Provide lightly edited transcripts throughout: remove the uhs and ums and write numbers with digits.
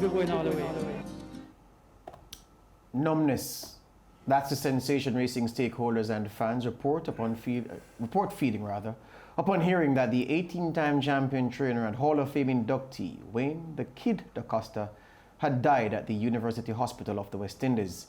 we're going all the way. Numbness. That's the sensation racing stakeholders and fans report feeling upon hearing that the 18-time champion trainer and Hall of Fame inductee Wayne "the Kid" Dacosta had died at the University Hospital of the West Indies.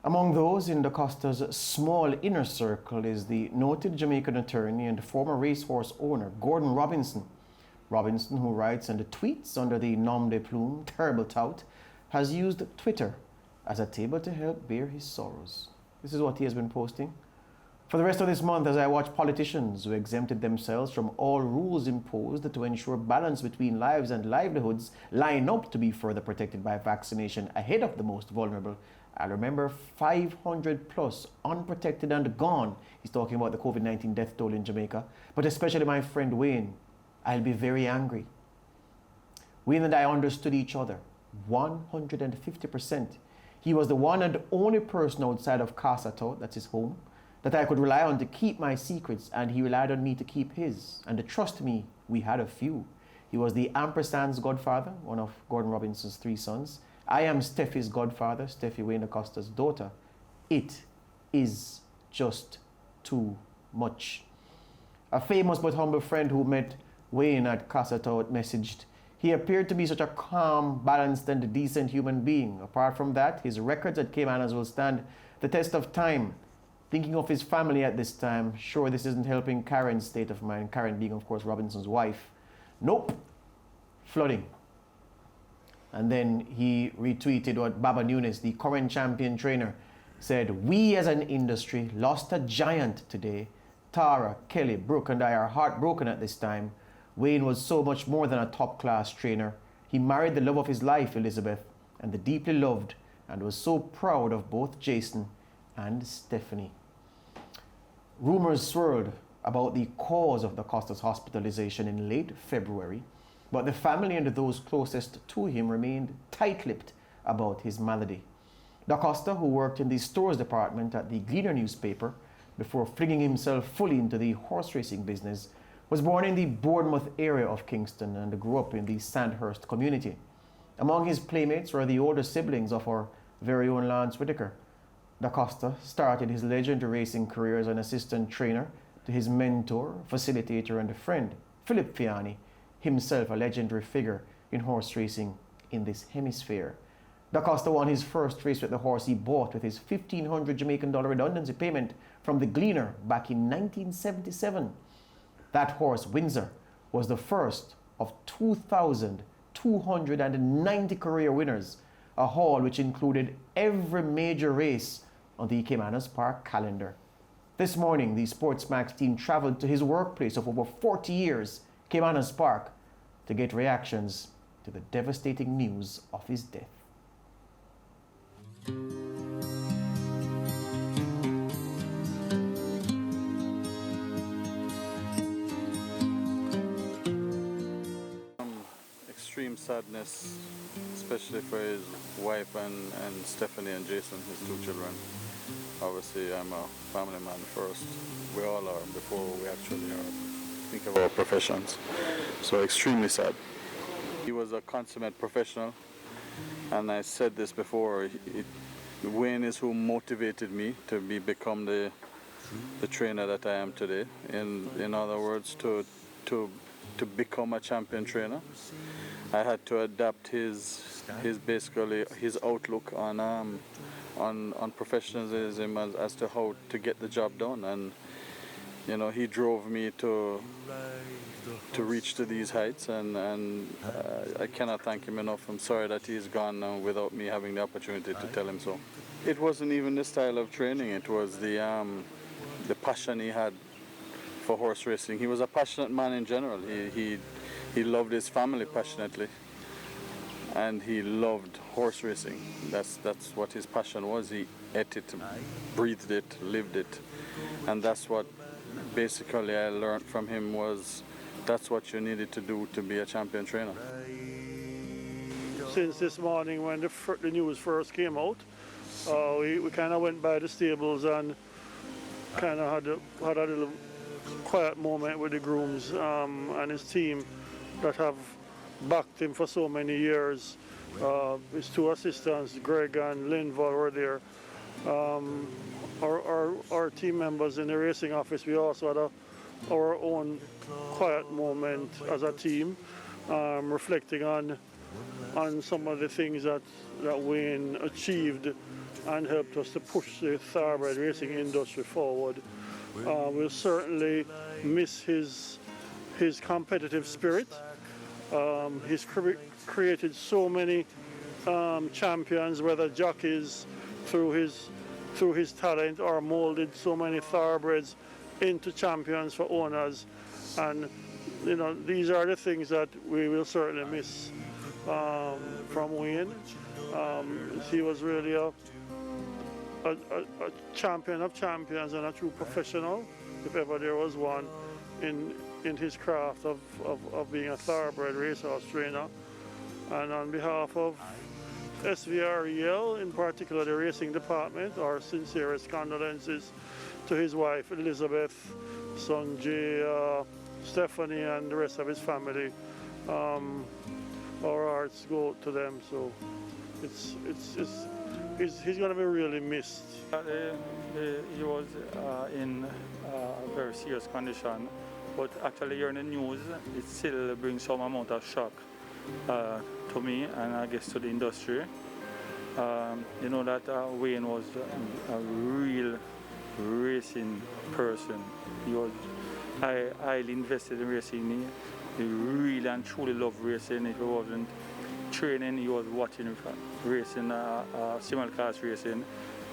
Among those in Dacosta's small inner circle is the noted Jamaican attorney and former racehorse owner Gordon Robinson. Robinson, who writes and tweets under the nom de plume Terrible Tout, has used Twitter as a table to help bear his sorrows. This is what he has been posting. For the rest of this month, as I watch politicians who exempted themselves from all rules imposed to ensure balance between lives and livelihoods line up to be further protected by vaccination ahead of the most vulnerable, I remember 500 plus unprotected and gone. He's talking about the COVID-19 death toll in Jamaica, but especially my friend Wayne. I'll be very angry. Wayne and I understood each other 150%. He was the one and only person outside of Costa, that's his home, that I could rely on to keep my secrets, and he relied on me to keep his. And trust me, we had a few. He was the ampersand's godfather, one of Gordon Robinson's 3 sons. I am Steffi's godfather, Steffi Wayne Dacosta's daughter. It is just too much. A famous but humble friend who met Wayne at Costa messaged, "He appeared to be such a calm, balanced, and decent human being. Apart from that, his records at Caymanas will stand the test of time. Thinking of his family at this time, sure this isn't helping Karen's state of mind." Karen being, of course, Robinson's wife. Nope. Flooding. And then he retweeted what Baba Nunes, the current champion trainer, said, "We as an industry lost a giant today. Tara, Kelly, Brooke, and I are heartbroken at this time. Wayne was so much more than a top-class trainer. He married the love of his life, Elizabeth, and the deeply loved and was so proud of both Jason and Stephanie." Rumors swirled about the cause of Dacosta's hospitalization in late February, but the family and those closest to him remained tight-lipped about his malady. Dacosta, who worked in the stores department at the Gleaner newspaper before flinging himself fully into the horse racing business, was born in the Bournemouth area of Kingston and grew up in the Sandhurst community. Among his playmates were the older siblings of our very own Lance Whitaker. Dacosta started his legendary racing career as an assistant trainer to his mentor, facilitator, and friend, Philip Fiani, himself a legendary figure in horse racing in this hemisphere. Dacosta won his first race with the horse he bought with his $1,500 Jamaican redundancy payment from the Gleaner back in 1977. That horse, Windsor, was the first of 2,290 career winners, a haul which included every major race on the Caymanas Park calendar. This morning, the SportsMax team traveled to his workplace of over 40 years, Caymanas Park, to get reactions to the devastating news of his death. Extreme sadness, especially for his wife and Stephanie and Jason, his 2 children. Obviously, I'm a family man first. We all are before we actually are. Think of our professions. So extremely sad. He was a consummate professional, and I said this before. Wayne is who motivated me to become the trainer that I am today. In other words, to become a champion trainer, I had to adapt his basically his outlook on professionalism as to how to get the job done, and you know, he drove me to reach to these heights, and I cannot thank him enough. I'm sorry that he's gone now without me having the opportunity to tell him so. It wasn't even the style of training, it was the passion he had for horse racing. He was a passionate man in general. He loved his family passionately, and he loved horse racing. That's what his passion was. He ate it, breathed it, lived it, and that's what basically I learned from him was that's what you needed to do to be a champion trainer. Since this morning when the news first came out, we kind of went by the stables and kind of had a little quiet moment with the grooms and his team that have backed him for so many years His two assistants, Greg and Linval, were there. Our team members in the racing office, we also had our own quiet moment as a team, reflecting on some of the things that Wayne achieved and helped us to push the thoroughbred racing industry forward. We'll certainly miss his competitive spirit. He's created so many champions, whether jockeys through his talent, or molded so many thoroughbreds into champions for owners. And these are the things that we will certainly miss from Wayne. He was really a champion of champions and a true professional, if ever there was one, in his craft of being a thoroughbred racehorse trainer. And on behalf of SVREL, in particular the racing department, our sincerest condolences to his wife Elizabeth, son Jay, Stephanie, and the rest of his family. Our hearts go to them. So he's going to be really missed. He was in a very serious condition, but actually hearing the news, it still brings some amount of shock to me and I guess to the industry. That Wayne was a real racing person. He was highly invested in racing. He really and truly loved racing. If he wasn't training, he was watching racing, simulcast racing.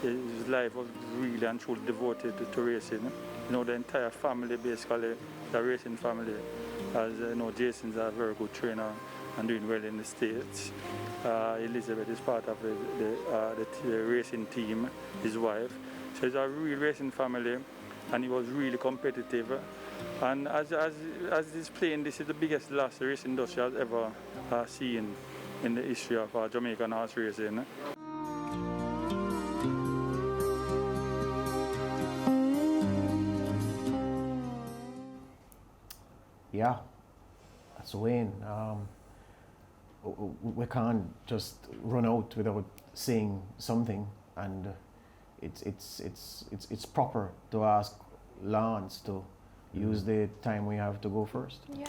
His life was really and truly devoted to racing. The entire family, basically, the racing family. As Jason's a very good trainer and doing well in the States. Elizabeth is part of the racing team, his wife. So it's a real racing family, and he was really competitive. And as he's playing, this is the biggest loss the racing industry has ever seen in the history of Jamaican horse racing. Yeah, that's Wayne. We can't just run out without saying something, and it's proper to ask Lance to use the time we have to go first. Yeah.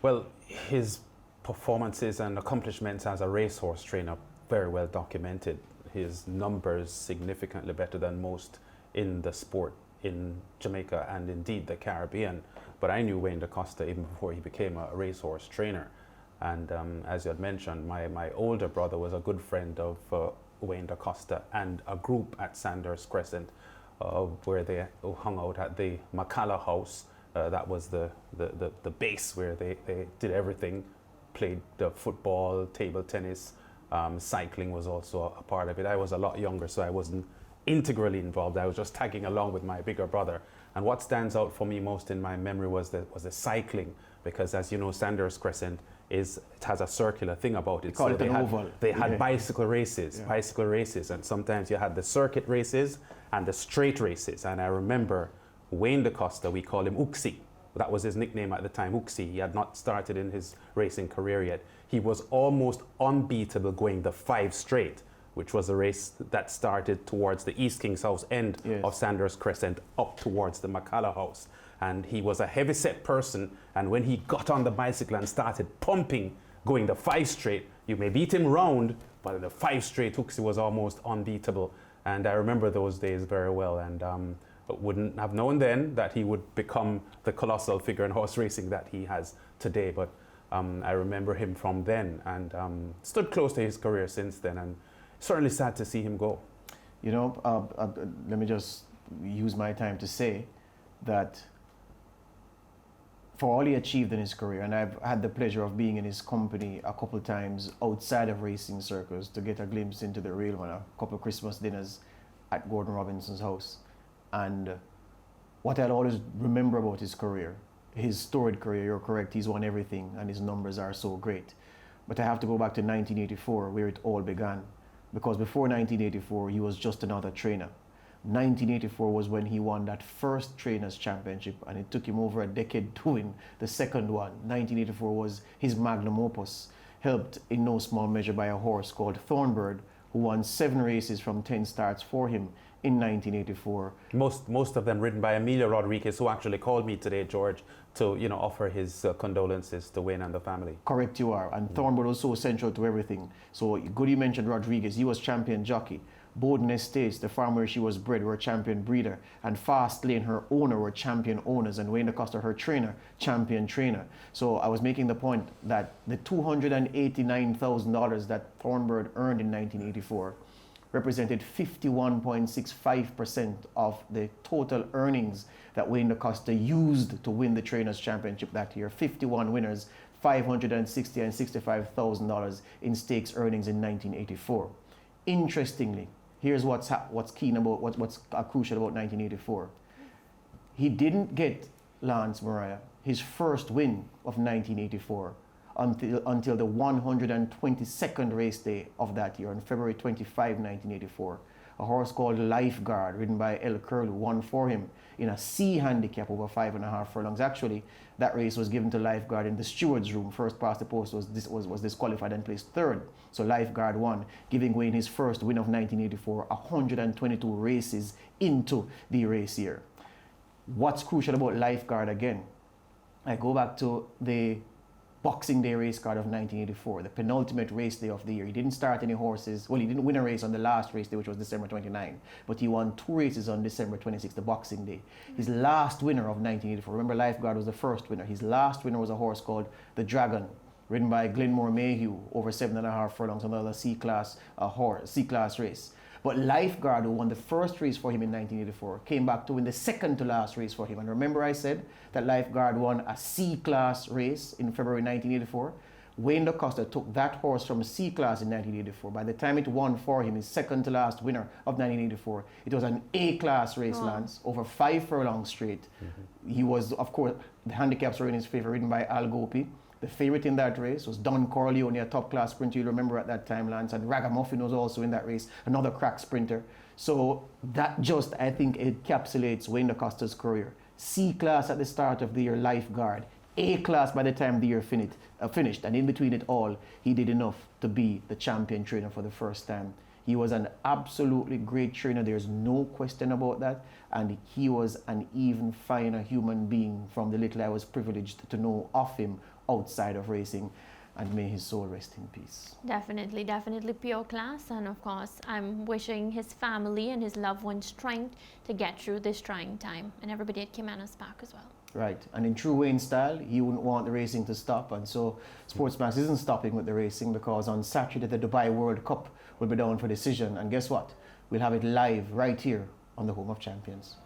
Well, his performances and accomplishments as a racehorse trainer very well documented. His numbers significantly better than most in the sport in Jamaica and indeed the Caribbean. But I knew Wayne Dacosta even before he became a racehorse trainer. And as you had mentioned, my older brother was a good friend of Wayne Dacosta and a group at Sanders Crescent where they hung out at the Macala House. That was the base where they did everything, played football, table tennis, cycling was also a part of it. I was a lot younger, so I wasn't integrally involved. I was just tagging along with my bigger brother. And what stands out for me most in my memory was the cycling, because as you know, Sanders Crescent it has a circular thing about it. They had bicycle races, and sometimes you had the circuit races and the straight races. And I remember Wayne Dacosta, we call him Uxie. That was his nickname at the time, Uxie. He had not started in his racing career yet. He was almost unbeatable going the 5 straight, which was a race that started towards the East King's House end of Sanders Crescent up towards the Macala House. And he was a heavy-set person, and when he got on the bicycle and started pumping, going the 5 straight, you may beat him round, but in the 5 straight, Uxie was almost unbeatable. And I remember those days very well, and wouldn't have known then that he would become the colossal figure in horse racing that he has today. But I remember him from then, and stood close to his career since then, and certainly sad to see him go. Let me just use my time to say that for all he achieved in his career, and I've had the pleasure of being in his company a couple of times outside of racing circles to get a glimpse into the real one, a couple of Christmas dinners at Gordon Robinson's house. And what I'll always remember about his career, his storied career, you're correct, he's won everything and his numbers are so great. But I have to go back to 1984 where it all began. Because before 1984, he was just another trainer. 1984 was when he won that first Trainers' Championship, and it took him over a decade to win the second one. 1984 was his magnum opus. helped in no small measure by a horse called Thornbird, who won 7 races from 10 starts for him in 1984. Most of them ridden by Emilio Rodriguez, who actually called me today, George, to offer his condolences to Wayne and the family. Correct you are. And Thornbird was so central to everything. So good you mentioned Rodriguez. He was champion jockey. Bowden Estates, the farm where she was bred, were champion breeder. And Fast Lane, her owner, were champion owners. And Wayne Dacosta, her trainer, champion trainer. So I was making the point that the $289,000 that Thornbird earned in 1984 represented 51.65% of the total earnings that Wayne Dacosta used to win the Trainers' Championship that year. 51 winners, $560,000 and $65,000 in stakes earnings in 1984. Interestingly, here's what's keen about what's crucial about 1984. He didn't get Lance Mariah his first win of 1984 until the 122nd race day of that year, on February 25, 1984. A horse called Lifeguard, ridden by El Curlew, won for him in a C handicap over 5.5 furlongs. Actually, that race was given to Lifeguard in the steward's room. First past the post was disqualified and placed third. So Lifeguard won, giving Wayne his first win of 1984, 122 races into the race year. What's crucial about Lifeguard again? I go back to the Boxing Day race card of 1984, the penultimate race day of the year. He didn't start any horses. Well, he didn't win a race on the last race day, which was December 29, but he won 2 races on December 26, the Boxing Day. His last winner of 1984, remember Lifeguard was the first winner. His last winner was a horse called The Dragon, ridden by Glenmore Mayhew over 7.5 furlongs, another C-class race. But Lifeguard, who won the first race for him in 1984, came back to win the second to last race for him. And remember I said that Lifeguard won a C-class race in February 1984? Wayne Dacosta took that horse from C-class in 1984. By the time it won for him, his second to last winner of 1984, it was an A-class race, Lance, over 5 furlongs straight. He was, of course, the handicaps were in his favor, ridden by Al Gopi. The favorite in that race was Don Corleone, a top-class sprinter, you'll remember at that time, Lance, and Ragamuffin was also in that race, another crack sprinter. So that just, I think, encapsulates Wayne Dacosta's career. C-class at the start of the year, Lifeguard. A-class by the time the year finished, and in between it all, he did enough to be the champion trainer for the first time. He was an absolutely great trainer, there's no question about that, and he was an even finer human being from the little I was privileged to know of him outside of racing, and may his soul rest in peace. Definitely pure class, and of course I'm wishing his family and his loved ones strength to get through this trying time, and everybody at Caymanas back as well. Right, and in true Wayne style, he wouldn't want the racing to stop, and so SportsMax isn't stopping with the racing, because on Saturday the Dubai World Cup will be down for decision, and guess what? We'll have it live right here on the Home of Champions.